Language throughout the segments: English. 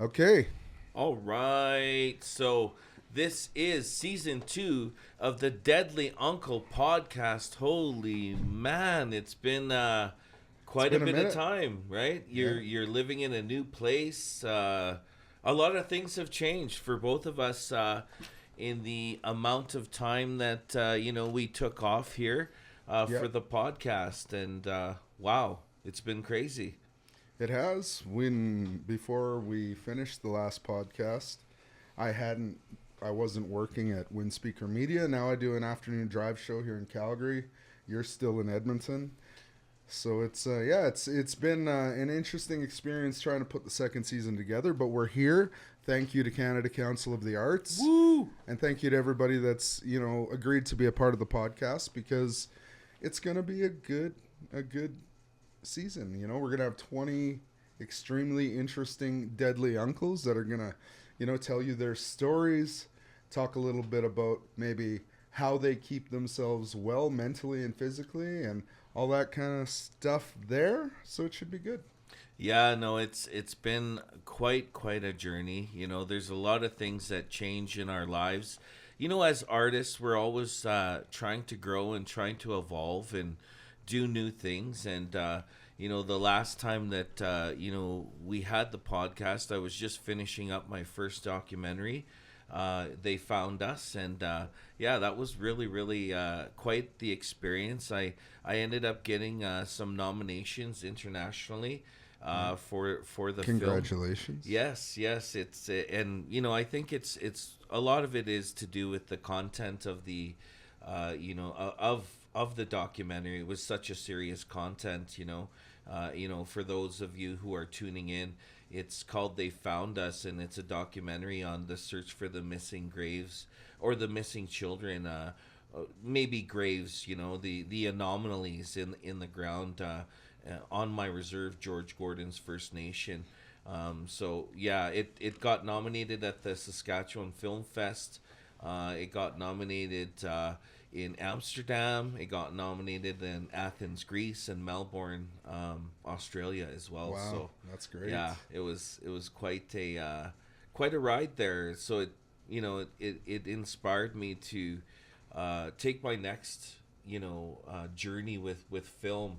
Okay. All right. So this is season 2 of the Deadly Uncle podcast. Holy man, it's been It's quite a been a bit of minute. time, right? Yeah. You're living in a new place. A lot of things have changed for both of us in the amount of time that we took off here Yeah. for the podcast, and wow, it's been crazy. It has. When before we finished the last podcast, I hadn't I wasn't working at Windspeaker Media. Now I do an afternoon drive show here in Calgary. You're still in Edmonton. So it's been an interesting experience trying to put the second season together, but we're here. Thank you to Canada Council of the Arts, Woo! and thank you to everybody that's, agreed to be a part of the podcast, because it's going to be a good season. We're going to have 20 extremely interesting deadly uncles that are going to, tell you their stories, talk a little bit about maybe how they keep themselves well mentally and physically, and all that kind of stuff there. So it should be good. Yeah, no, it's been quite a journey. There's a lot of things that change in our lives. As artists, we're always trying to grow and trying to evolve and do new things. And the last time that we had the podcast, I was just finishing up my first documentary. They found us, and yeah, that was really quite the experience. I ended up getting some nominations internationally for the film. Congratulations. Yes, it's and I think it's a lot of it is to do with the content of the of the documentary. It was such a serious content. For those of you who are tuning in, it's called They Found Us, and it's a documentary on the search for the missing graves or the missing children. Maybe graves, the anomalies in the ground on my reserve, George Gordon's First Nation. So yeah, it got nominated at the Saskatchewan Film Fest. It got nominated in Amsterdam. It got nominated in Athens, Greece, and Melbourne, Australia as well. Wow, So that's great. yeah, it was quite a ride there. So it inspired me to take my next journey with film.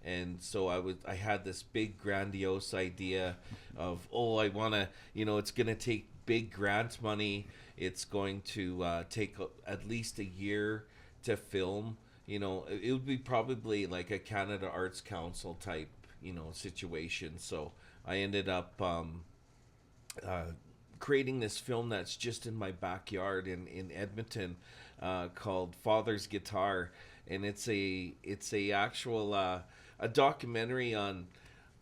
And so I had this big grandiose idea of, I want to, it's going to take big grant money. It's going to take at least a year to film. It would be probably like a Canada Arts Council type situation. So I ended up uh, creating this film that's just in my backyard in Edmonton, called Father's Guitar. And it's a actual a documentary on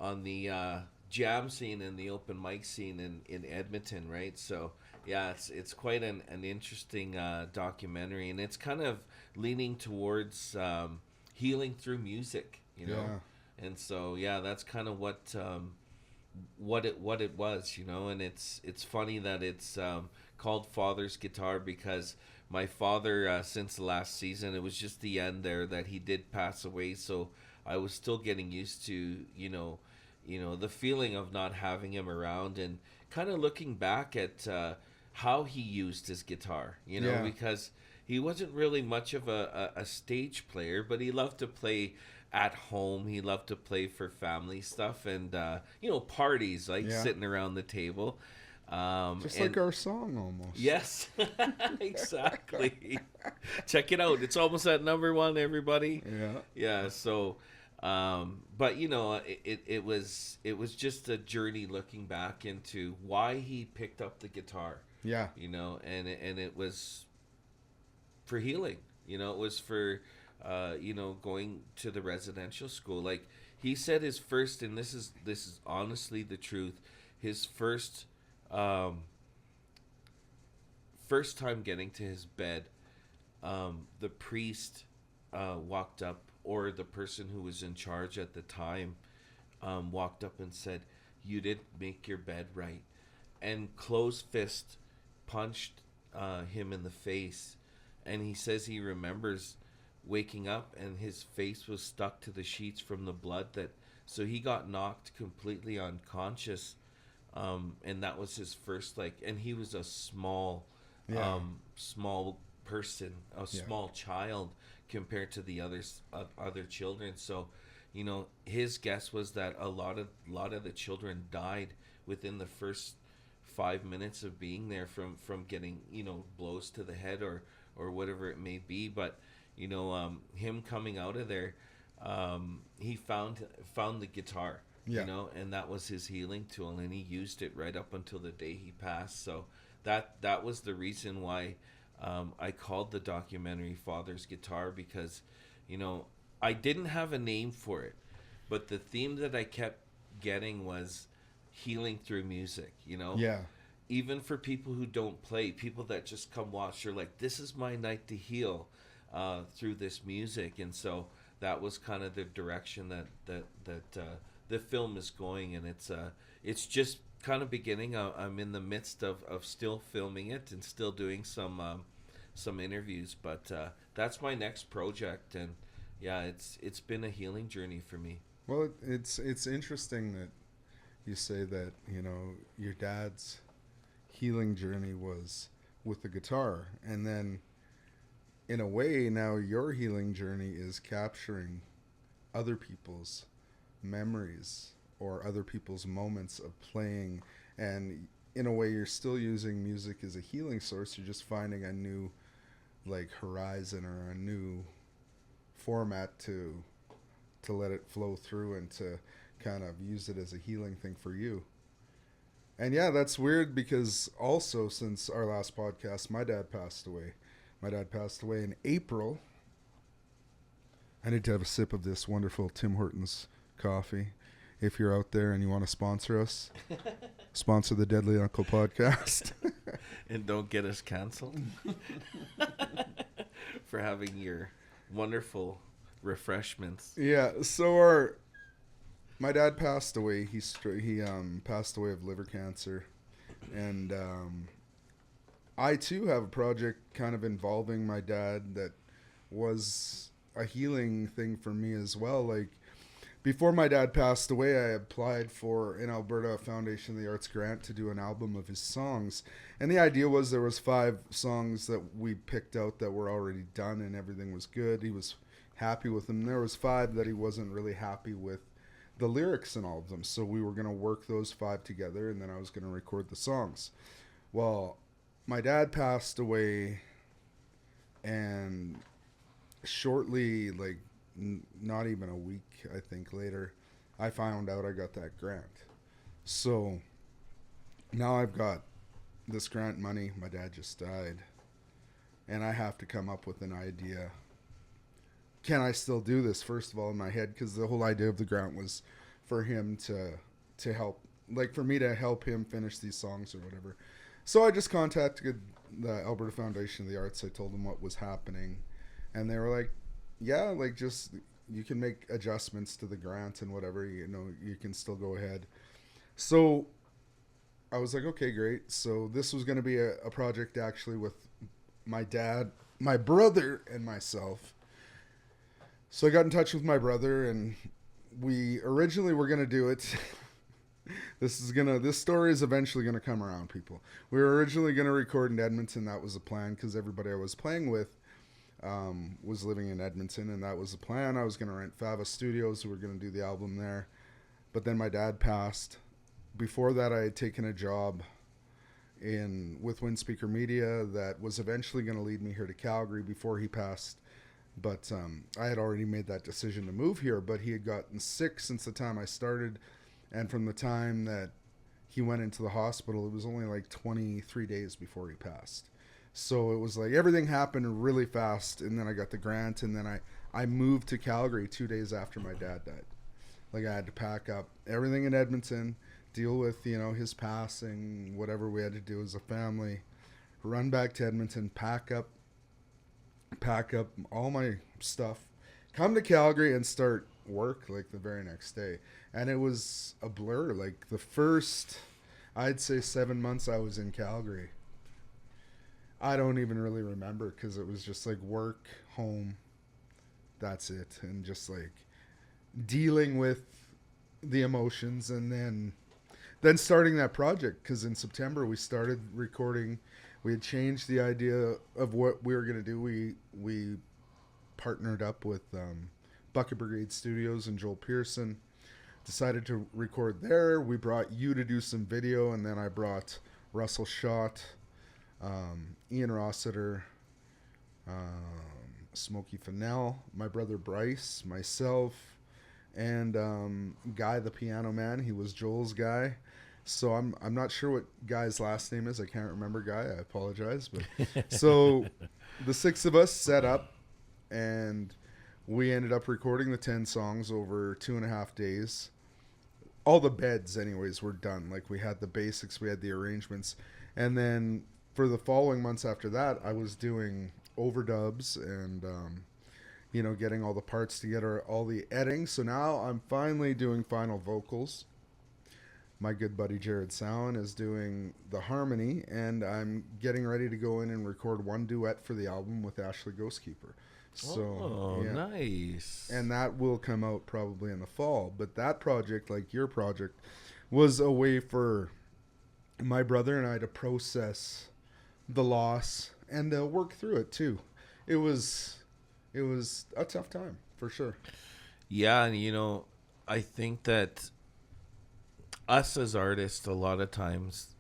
the jam scene and the open mic scene in Edmonton, right? So yeah, it's quite an interesting documentary, and it's kind of leaning towards healing through music, Yeah. and so yeah, that's kind of what it was, and it's funny that it's called Father's Guitar because my father, since the last season, it was just the end there that he did pass away. So I was still getting used to the feeling of not having him around, and kind of looking back at how he used his guitar, Yeah. because he wasn't really much of a stage player, but he loved to play at home. He loved to play for family stuff and parties, like Yeah. sitting around the table. Just And like our song almost. yes, exactly. Check it out. It's almost at number one, everybody. Yeah. Yeah. So, but it was just a journey looking back into why he picked up the guitar. Yeah. And it was for healing. It was for going to the residential school. Like he said, his first, and this is honestly the truth. His um, first time getting to his bed, the priest walked up, or the person who was in charge at the time walked up and said, "You didn't make your bed right," and closed fist punched him in the face. And he says he remembers waking up and his face was stuck to the sheets from the blood that. So he got knocked completely unconscious And that was his first, like, and he was a small, Yeah. small person, a Yeah. small child compared to the others, other children. So, his guess was that a lot of the children died within the first 5 minutes of being there from getting blows to the head or whatever it may be. But him coming out of there, he found the guitar, Yeah. and that was his healing tool, and he used it right up until the day he passed. So that was the reason why I called the documentary Father's Guitar, because I didn't have a name for it, but the theme that I kept getting was healing through music. Yeah. Even for people who don't play, people that just come watch, they're like, this is my night to heal through this music. And so that was kind of the direction that the film is going. And it's just kind of beginning. I'm in the midst of still filming it and still doing some interviews, but that's my next project. And yeah, it's been a healing journey for me. Well, it's interesting that you say that, your dad's healing journey was with the guitar, and then in a way now your healing journey is capturing other people's memories or other people's moments of playing, and in a way you're still using music as a healing source. You're just finding a new, like, horizon or a new format to let it flow through and to kind of use it as a healing thing for you. And yeah, that's weird because also since our last podcast, my dad passed away. My dad passed away in April. I need to have a sip of this wonderful Tim Hortons coffee. If you're out there and you want to sponsor us, sponsor the Deadly Uncle podcast. And don't get us canceled for having your wonderful refreshments. Yeah, so my dad passed away. He passed away of liver cancer, and I too have a project kind of involving my dad that was a healing thing for me as well. Like, before my dad passed away, I applied for an Alberta Foundation of the Arts grant to do an album of his songs, and the idea was there was 5 songs that we picked out that were already done, and everything was good. He was happy with them. There was 5 that he wasn't really happy with the lyrics in all of them, so we were going to work those 5 together, and then I was going to record the songs. Well, my dad passed away, and shortly, like, not even a week, I think, later, I found out I got that grant. So now I've got this grant money. My dad just died, and I have to come up with an idea. Can I still do this, first of all, in my head? Because the whole idea of the grant was for him to help, like, for me to help him finish these songs or whatever. So I just contacted the Alberta Foundation of the Arts. I told them what was happening, and they were like, yeah, like, just, you can make adjustments to the grant and whatever, you can still go ahead. So I was like, okay, great. So this was going to be a project actually with my dad, my brother, and myself. So I got in touch with my brother, and we originally were going to do it. This story is eventually going to come around, people. We were originally going to record in Edmonton. That was the plan, because everybody I was playing with was living in Edmonton, and that was the plan. I was going to rent Fava Studios. We were going to do the album there. But then my dad passed. Before that, I had taken a job with Windspeaker Media that was eventually going to lead me here to Calgary before he passed. But I had already made that decision to move here, but he had gotten sick since the time I started. And from the time that he went into the hospital, it was only like 23 days before he passed. So it was like everything happened really fast, and then I got the grant, and then I moved to Calgary 2 days after my dad died. Like, I had to pack up everything in Edmonton, deal with, his passing, whatever we had to do as a family, run back to Edmonton, pack up all my stuff, come to Calgary, and start work like the very next day. And it was a blur. Like, the first, I'd say, 7 months I was in Calgary, I don't even really remember, because it was just like work, home, that's it, and just like dealing with the emotions. And then then starting that project, because in September we started recording. We had changed the idea of what we were going to do. We partnered up with Bucket Brigade Studios and Joel Pearson. Decided to record there. We brought you to do some video, and then I brought Russell Schott, Ian Rossiter, Smokey Fennell, my brother Bryce, myself, and Guy the piano man. He was Joel's guy. So I'm not sure what Guy's last name is. I can't remember Guy. I apologize. But so the six of us set up, and we ended up recording the 10 songs over 2.5 days. All the beds, anyways, were done. Like, we had the basics, we had the arrangements, and then for the following months after that, I was doing overdubs and getting all the parts together, all the editing. So now I'm finally doing final vocals. My good buddy Jared Sowen is doing the harmony, and I'm getting ready to go in and record one duet for the album with Ashley Ghostkeeper. So, nice. And that will come out probably in the fall. But that project, like your project, was a way for my brother and I to process the loss and to work through it too. It was a tough time, for sure. Yeah, and I think that us as artists, a lot of times,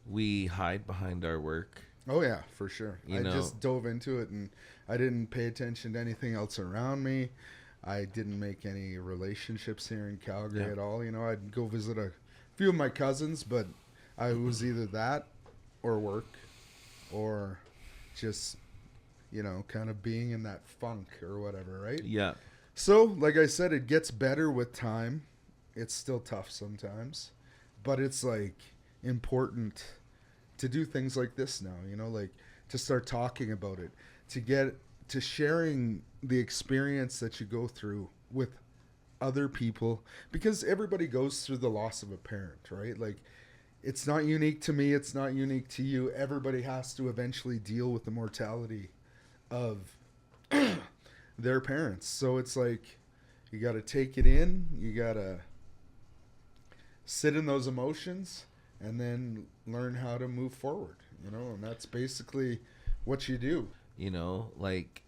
we hide behind our work. Oh yeah, for sure. I just dove into it, and I didn't pay attention to anything else around me. I didn't make any relationships here in Calgary at all. I'd go visit a few of my cousins, but I was either that or work or just, kind of being in that funk or whatever, right? Yeah. So, like I said, it gets better with time. It's still tough sometimes, but it's like important to do things like this now, like to start talking about it, to get to sharing the experience that you go through with other people, because everybody goes through the loss of a parent, right? Like, it's not unique to me. It's not unique to you. Everybody has to eventually deal with the mortality of their parents. So it's like, you got to take it in. You got to sit in those emotions and then learn how to move forward, and that's basically what you do. Like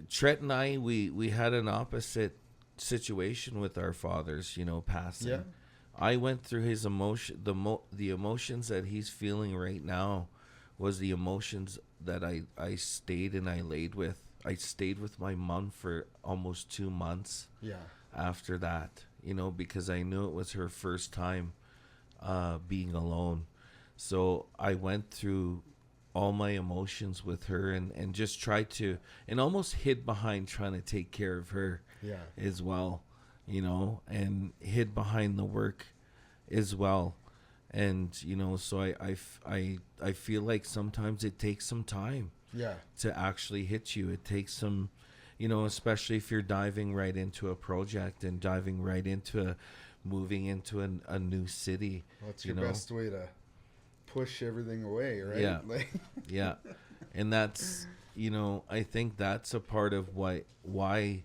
Trent and I, we had an opposite situation with our fathers, passing. Yeah. I went through his emotion, the emotions that he's feeling right now was the emotions that I stayed and I laid with. I stayed with my mom for almost 2 months. Yeah. After that, because I knew it was her first time being alone. So I went through all my emotions with her and just tried to, and almost hid behind trying to take care of her as well, and hid behind the work as well. And, so I feel like sometimes it takes some time to actually hit you. It takes some, especially if you're diving right into a project and diving right into moving into a new city. What's your best way to push everything away, right? Yeah. Yeah. And that's, I think that's a part of why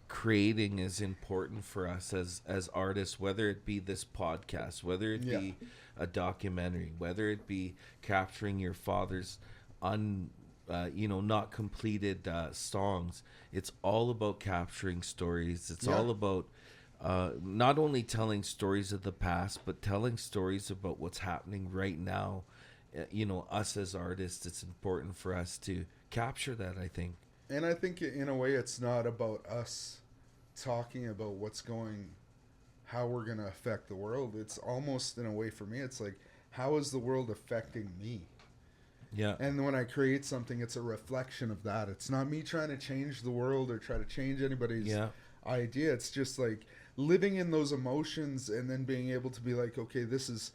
creating is important for us as artists, whether it be this podcast, whether it be a documentary, whether it be capturing your father's not completed songs. It's all about capturing stories. It's all about not only telling stories of the past, but telling stories about what's happening right now. Us as artists, it's important for us to capture that, I think. And I think in a way it's not about us talking about how we're going to affect the world. It's almost, in a way, for me, it's like, how is the world affecting me? Yeah. And when I create something, it's a reflection of that. It's not me trying to change the world or try to change anybody's idea. It's just like living in those emotions and then being able to be like, okay, this is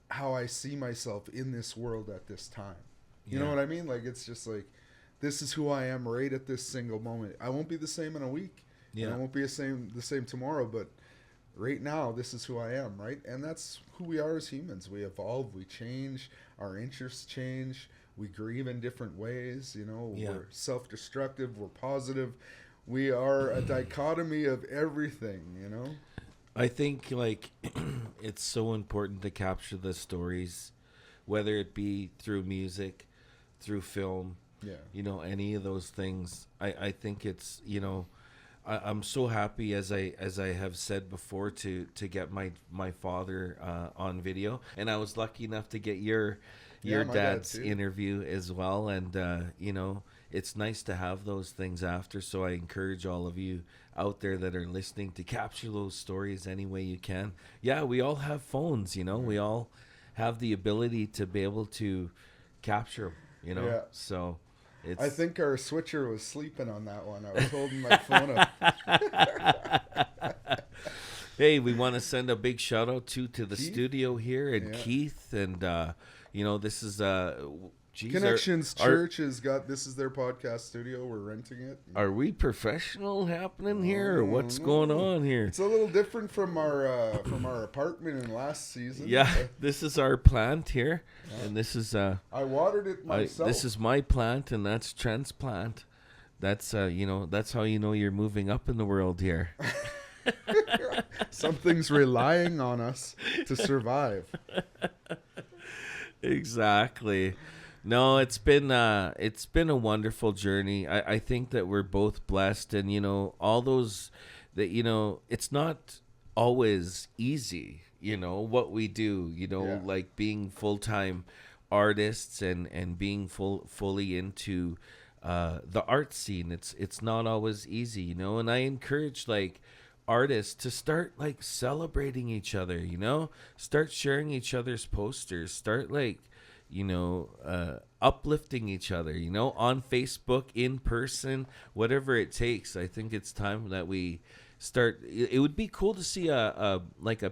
how I see myself in this world at this time. You know what I mean? Like, it's just like, this is who I am right at this single moment. I won't be the same in a week. Yeah. And I won't be the same tomorrow, but right now, this is who I am, right? And that's who we are as humans. We evolve, we change, our interests change, we grieve in different ways, we're self-destructive, we're positive. We are a dichotomy of everything, I think like it's so important to capture the stories, whether it be through music, through film, Yeah. any of those things. I think it's, I'm so happy, as I have said before, to get my father on video, and I was lucky enough to get Yeah, your my dad dad's too. interview as well, and it's nice to have those things after. So I encourage all of you out there that are listening to capture those stories any way you can. Yeah, we all have phones, we all have the ability to be able to capture 'em. Yeah. So I it's think our switcher was sleeping on that one. I was holding my phone up. Hey, we want to send a big shout out to the Keith? studio here, and Yeah. Keith, and this is geez, Connections are Church has got, this is their podcast studio. We're renting it. are we professional happening here, or Oh, what's no. going on here? It's a little different from our apartment in last season. Yeah, this is our plant here, and this is I watered it myself. this is my plant, and that's Trent's plant. That's that's how you're moving up in the world here. Something's relying on us to survive. Exactly. No, it's been a wonderful journey. I think that we're both blessed, and all those that it's not always easy. What we do. Yeah. Like being full-time artists and being fully into the art scene. It's not always easy. And I encourage like artists to start like celebrating each other, start sharing each other's posters, start like uplifting each other, on Facebook, in person, whatever it takes. I think it's time that we start. It would be cool to see a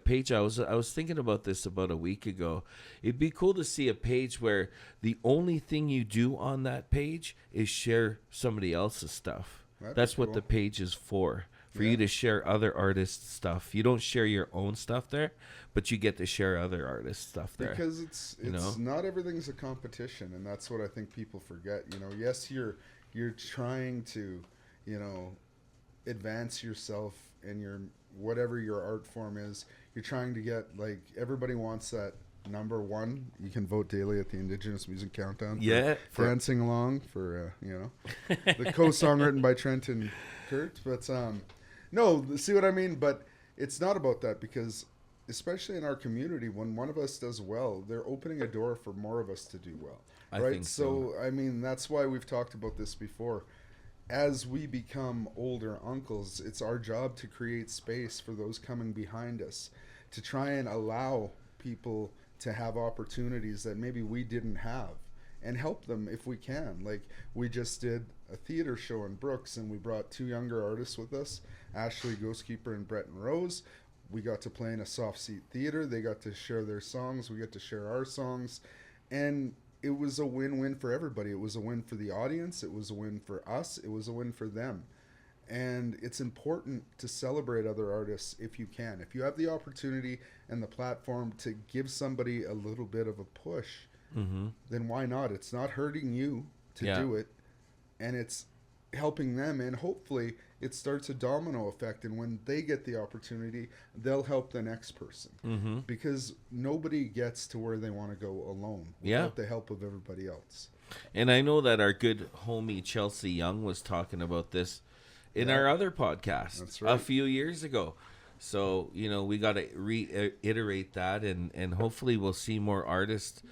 page. I was thinking about this about a week ago. It'd be cool to see a page where the only thing you do on that page is share somebody else's stuff. That'd be That's what cool. the page is for Yeah. you to share other artists' stuff. You don't share your own stuff there, but you get to share other artists' stuff there. Because it's not everything's a competition, and that's what I think people forget. Yes, you're trying to, advance yourself in your whatever your art form is. You're trying to get, like, everybody wants that number one. You can vote daily at the Indigenous Music Countdown. For dancing along for the co-song written by Trent and Curt. But no, see what I mean? But it's not about that, because especially in our community, when one of us does well, they're opening a door for more of us to do well. I right? think so. I mean, that's why we've talked about this before. As we become older uncles, it's our job to create space for those coming behind us, to try and allow people to have opportunities that maybe we didn't have, and help them if we can. Like, we just did a theater show in Brooks, and we brought two younger artists with us, Ashley Ghostkeeper and Brett and Rose. We got to play in a soft seat theater. They got to share their songs. We got to share our songs. And it was a win-win for everybody. It was a win for the audience. It was a win for us. It was a win for them. And it's important to celebrate other artists if you can. If you have the opportunity and the platform to give somebody a little bit of a push, then why not? It's not hurting you to do it, and it's helping them, and hopefully it starts a domino effect, and when they get the opportunity, they'll help the next person, because nobody gets to where they want to go alone without the help of everybody else. And I know that our good homie Chelsea Young was talking about this in our other podcast. That's right. A few years ago. So, we got to reiterate that, and hopefully we'll see more artists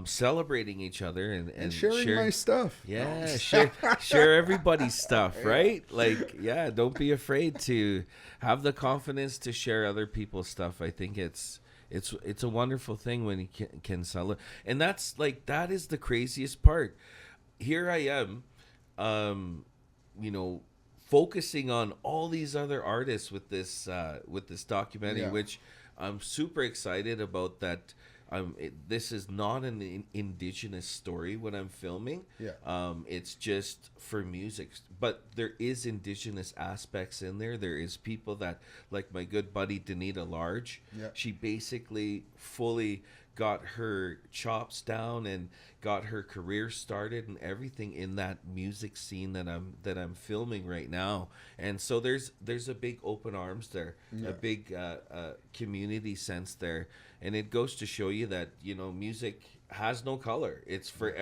celebrating each other and sharing my stuff. Yeah, share everybody's stuff, right? Like, don't be afraid to have the confidence to share other people's stuff. I think it's a wonderful thing when you can sell it, and that is the craziest part. Here I am, focusing on all these other artists with this documentary, which I'm super excited about. That this is not an Indigenous story when I'm filming. It's just for music, but there is Indigenous aspects in there. There is people that, like my good buddy Danita Large. She basically fully got her chops down and got her career started and everything in that music scene that I'm filming right now. And so there's a big open arms there, Yeah. a big community sense there, and it goes to show you that, you know, music has no color. It's for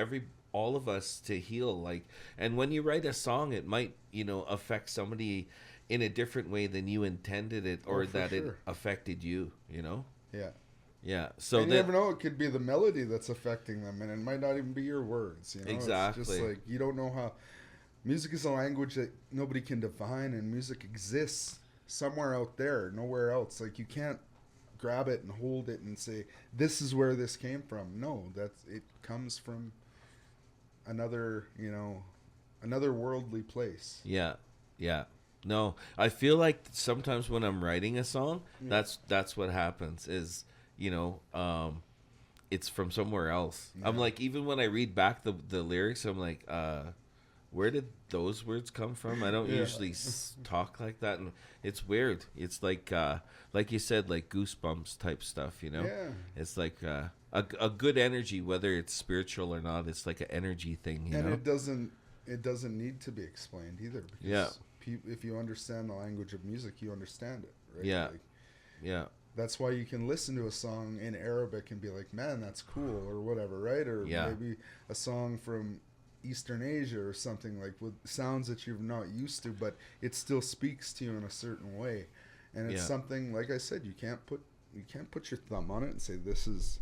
all of us to heal. Like, and when you write a song, it might, you know, affect somebody in a different way than you intended it, or that sure. it affected you, you know. Yeah. Yeah, so and you never know, it could be the melody that's affecting them, and it might not even be your words, you know. Exactly. It's just like, you don't know how. Music is a language that nobody can define, and music exists somewhere out there, nowhere else. Like, you can't grab it and hold it and say, this is where this came from. No, it comes from another, you know, another worldly place. Yeah, yeah. No, I feel like sometimes when I'm writing a song, that's what happens is, you know, it's from somewhere else. Yeah. I'm like, even when I read back the lyrics, I'm like, where did those words come from? I don't usually talk like that, and it's weird. It's like you said, like goosebumps type stuff, you know? Yeah. It's like a good energy, whether it's spiritual or not. It's like an energy thing, you know? And it doesn't need to be explained either. Because if you understand the language of music, you understand it, right? Yeah. Like, yeah. That's why you can listen to a song in Arabic and be like, man, that's cool, or whatever, right? Or maybe a song from Eastern Asia or something, like with sounds that you're not used to, but it still speaks to you in a certain way. And it's something, like I said, you can't put your thumb on it and say, this is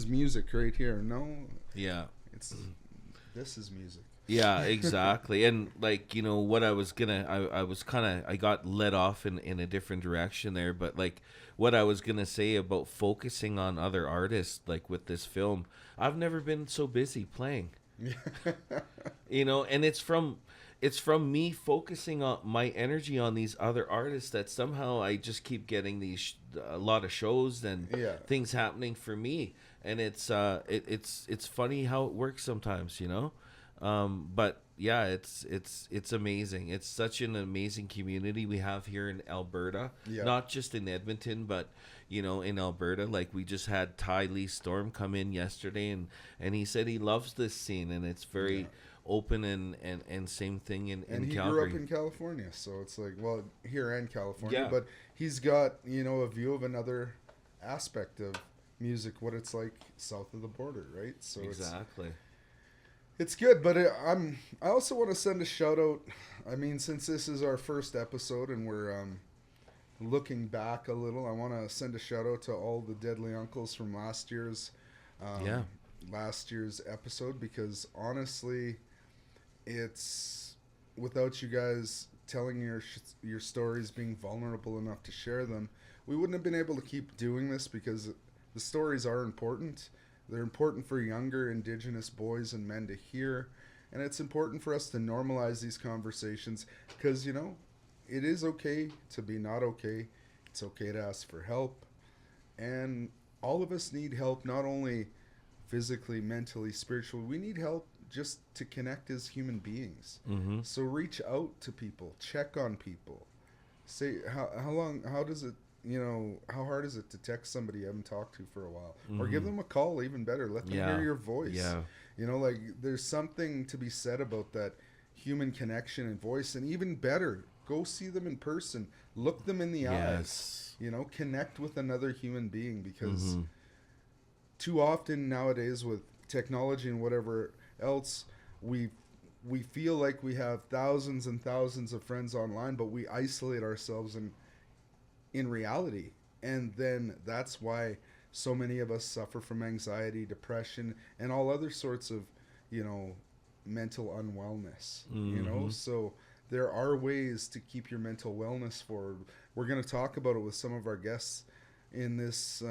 music right here. No. Yeah. This is music. Yeah, exactly. And like, you know, what I got led off in a different direction there, but like what I was gonna say about focusing on other artists, like with this film, I've never been so busy playing. You know, and it's from me focusing on my energy on these other artists that somehow I just keep getting a lot of shows and things happening for me. And it's funny how it works sometimes, you know. But yeah, it's amazing. It's such an amazing community we have here in Alberta, not just in Edmonton, but you know, in Alberta. Like, we just had Ty Lee Storm come in yesterday, and he said he loves this scene, and it's very open, and same thing in and he Calgary. grew up in California, so it's like, well, here in California, but he's got, you know, a view of another aspect of music, what it's like south of the border, right? So exactly. It's good, but I also want to send a shout out. I mean, since this is our first episode and we're looking back a little, I want to send a shout out to all the Deadly Uncles from last year's episode, because honestly, it's without you guys telling your stories, being vulnerable enough to share them, we wouldn't have been able to keep doing this, because the stories are important. They're important for younger Indigenous boys and men to hear, and it's important for us to normalize these conversations, because, you know, it is okay to be not okay. It's okay to ask for help, and all of us need help, not only physically, mentally, spiritually. We need help just to connect as human beings. Mm-hmm. So reach out to people, check on people. Say, how does it, you know, how hard is it to text somebody you haven't talked to for a while? Mm-hmm. Or give them a call, even better. Let them hear your voice. Yeah. You know, like, there's something to be said about that human connection and voice. And even better, go see them in person. Look them in the eyes. You know, connect with another human being, because too often nowadays with technology and whatever else, we feel like we have thousands and thousands of friends online, but we isolate ourselves in reality. And then that's why so many of us suffer from anxiety, depression, and all other sorts of, you know, mental unwellness. You know, so there are ways to keep your mental wellness forward. We're going to talk about it with some of our guests in this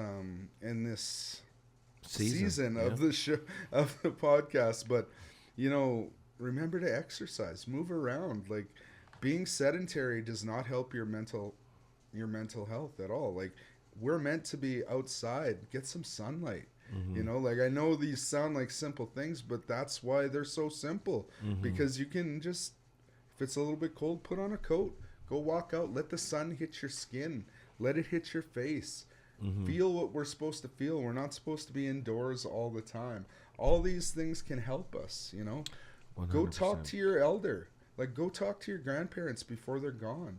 season of the show, of the podcast. But, you know, remember to exercise, move around. Like, being sedentary does not help your mental health at all. Like, we're meant to be outside, get some sunlight. You know, like, I know these sound like simple things, but that's why they're so simple, because you can just, if it's a little bit cold, put on a coat, go walk out, let the sun hit your skin, let it hit your face, Feel what we're supposed to feel. We're not supposed to be indoors all the time. All these things can help us, you know. 100%. Go talk to your elder. Like, go talk to your grandparents before they're gone,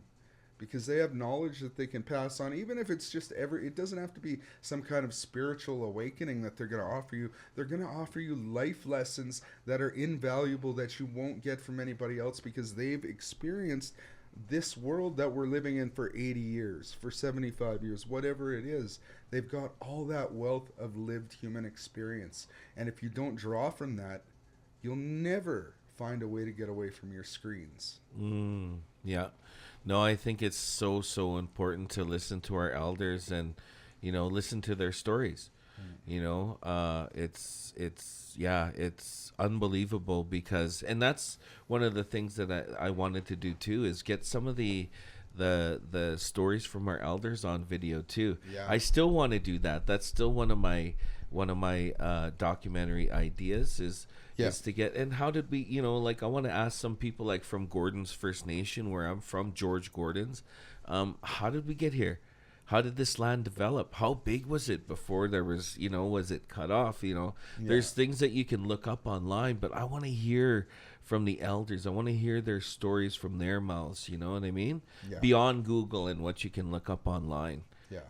because they have knowledge that they can pass on, even if it's just it doesn't have to be some kind of spiritual awakening that they're going to offer you. They're going to offer you life lessons that are invaluable, that you won't get from anybody else, because they've experienced this world that we're living in for 80 years, for 75 years, whatever it is. They've got all that wealth of lived human experience. And if you don't draw from that, you'll never find a way to get away from your screens. Yeah. No, I think it's so important to listen to our elders and, you know, listen to their stories. You know, it's unbelievable, because, and that's one of the things that I wanted to do too, is get some of the stories from our elders on video too. Yeah. I still want to do that. That's still one of my documentary ideas is to get, and how did we, you know, like, I want to ask some people, like from Gordon's First Nation, where I'm from, George Gordon's, how did we get here? How did this land develop? How big was it before there was, you know, was it cut off? You know, there's things that you can look up online, but I want to hear from the elders. I want to hear their stories from their mouths. You know what I mean? Yeah. Beyond Google and what you can look up online.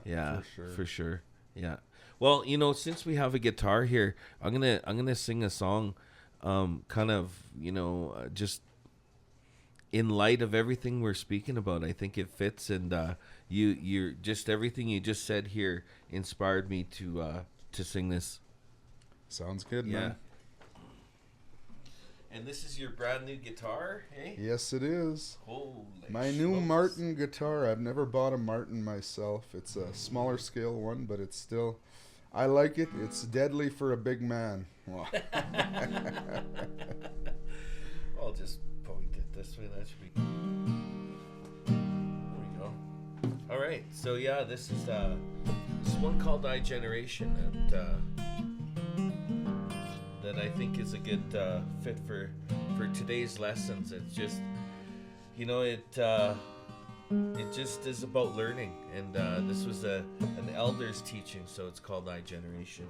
Yeah, for sure. Yeah. Well, you know, since we have a guitar here, I'm gonna sing a song, kind of, you know, just in light of everything we're speaking about. I think it fits, and you're just, everything you just said here inspired me to sing this. Sounds good, man. And this is your brand new guitar, eh? Yes, it is. Holy My new Martin guitar. I've never bought a Martin myself. It's a smaller scale one, but it's still, I like it. It's deadly for a big man. Wow. I'll just point it this way. That should be. There we go. All right. So yeah, this is one called Igeneration that I think is a good fit for today's lessons. It's just, you know, it just is about learning, and this was an elder's teaching, so it's called Igeneration.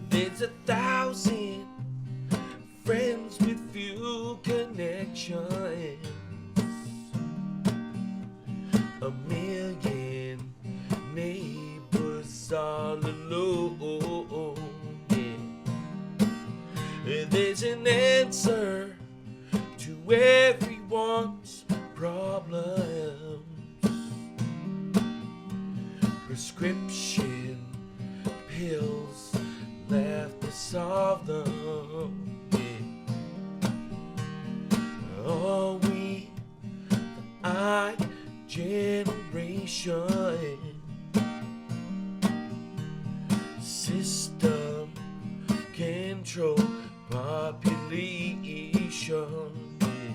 There's 1,000 friends with few connections, 1,000,000 neighbors all alone. Yeah. There's an answer to everyone's problems. Prescription pills left to solve them. Yeah. Are we the Igeneration? System control population. Yeah.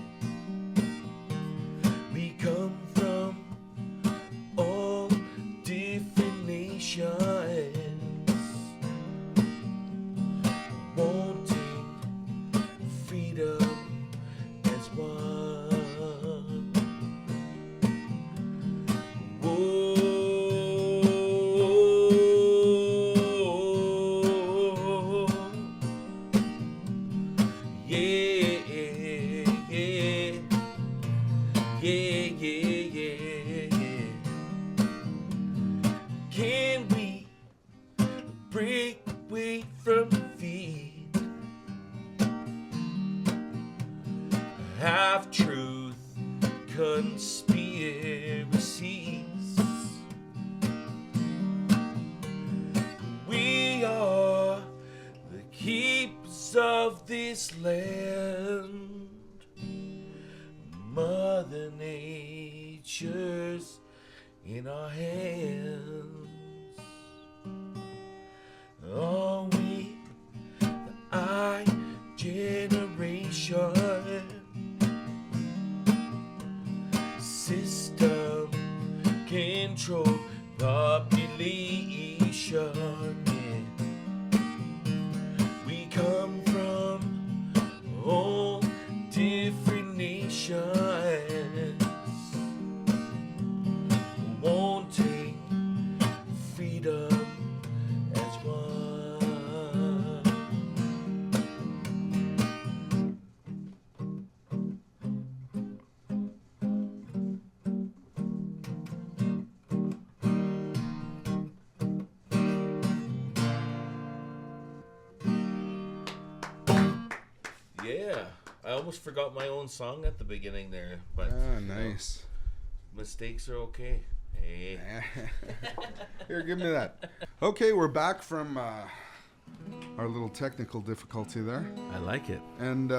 We come from all different nations, wanting freedom as one. Whoa. Yeah, yeah, yeah, yeah, yeah, yeah. Can we break away from fear? conspiracies. We are the keepers of this land. Mother Nature's in our hands. Are we the I generation? System control population. Yeah. We come from all different nations. Won't take freedom as one. Yeah, I almost forgot my own song at the beginning there, but Nice. Mistakes are okay. Hey. Here, give me that. Okay, we're back from our little technical difficulty there. I like it. And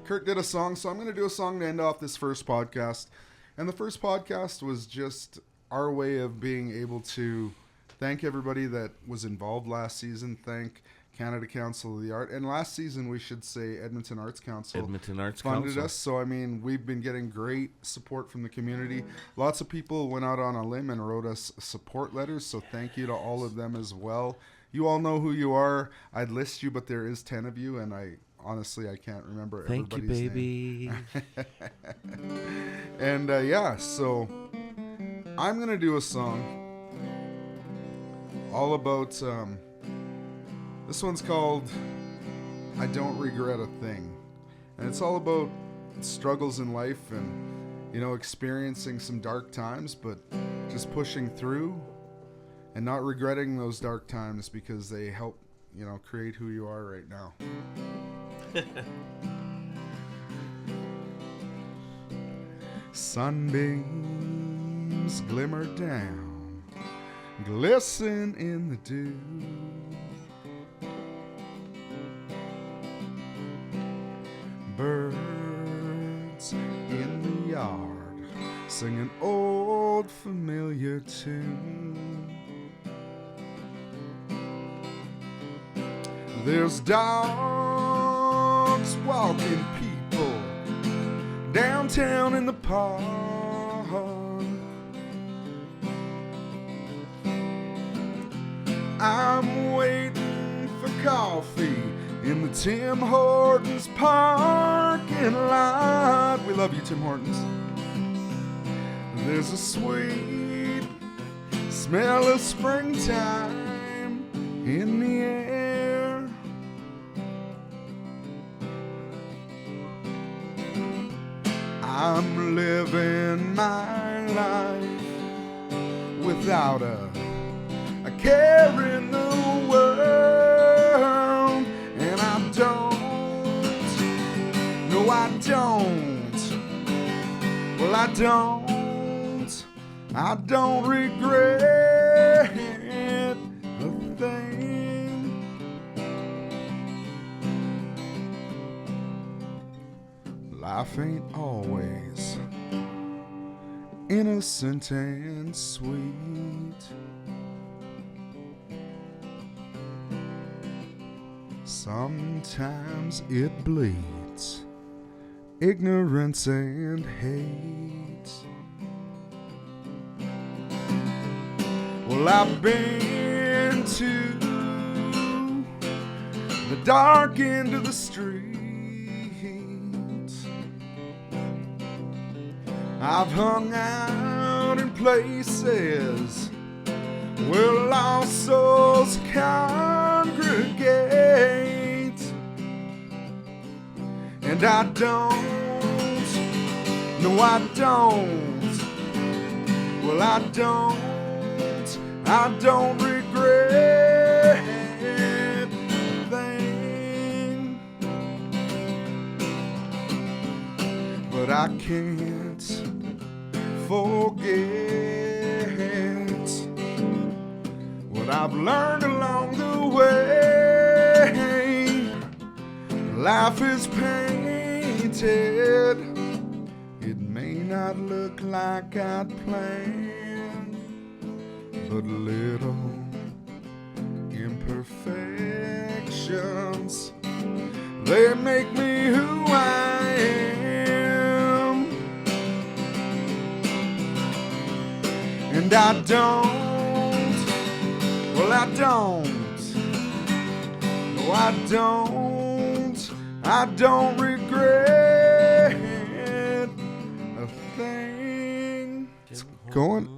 Kurt did a song, so I'm going to do a song to end off this first podcast. And the first podcast was just our way of being able to thank everybody that was involved last season, thank Canada Council of the Art, and last season we should say Edmonton Arts Council funded us. So I mean, we've been getting great support from the community. Lots of people went out on a limb and wrote us support letters, so thank you to all of them as well. You all know who you are. I'd list you, but there is 10 of you, and I honestly can't remember everybody's name. Thank you, baby. And yeah, so I'm gonna do a song all about this one's called I Don't Regret a Thing. And it's all about struggles in life and, you know, experiencing some dark times, but just pushing through and not regretting those dark times because they help, you know, create who you are right now. Sunbeams glimmer down, glisten in the dew. Birds in the yard sing an old familiar tune. There's dogs walking people downtown in the park. I'm waiting for coffee in the Tim Hortons parking lot. We love you, Tim Hortons. There's a sweet smell of springtime in the air. I'm living my life without a care in the world. And I don't, no I don't, well I don't regret a thing. Life ain't always innocent and sweet. Sometimes it bleeds ignorance and hate. Well, I've been to the dark end of the street. I've hung out in places where lost souls congregate. And I don't, no I don't, well I don't regret a thing. But I can't forget what I've learned along the way. Life is painted. It may not look like I'd planned, but little imperfections, they make me who I am. And I don't, well I don't, no I don't regret a thing. It's going.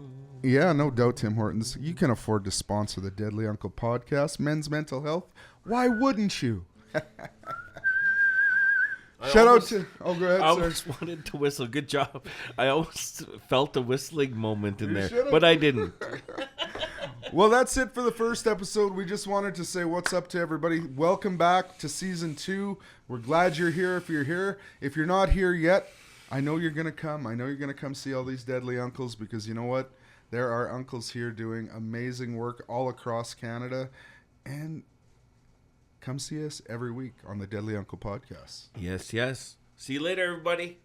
Yeah, no doubt, Tim Hortons. You can afford to sponsor the Deadly Uncle podcast, Men's Mental Health. Why wouldn't you? Shout out to... Oh, go ahead, I sir. almost wanted to whistle. Good job. I almost felt a whistling moment in there, but I didn't. Well, that's it for the first episode. We just wanted to say what's up to everybody. Welcome back to Season 2. We're glad you're here if you're here. If you're not here yet, I know you're going to come. I know you're going to come see all these deadly uncles because you know what? There are uncles here doing amazing work all across Canada. And come see us every week on the Deadly Uncle Podcast. Yes, yes. See you later, everybody.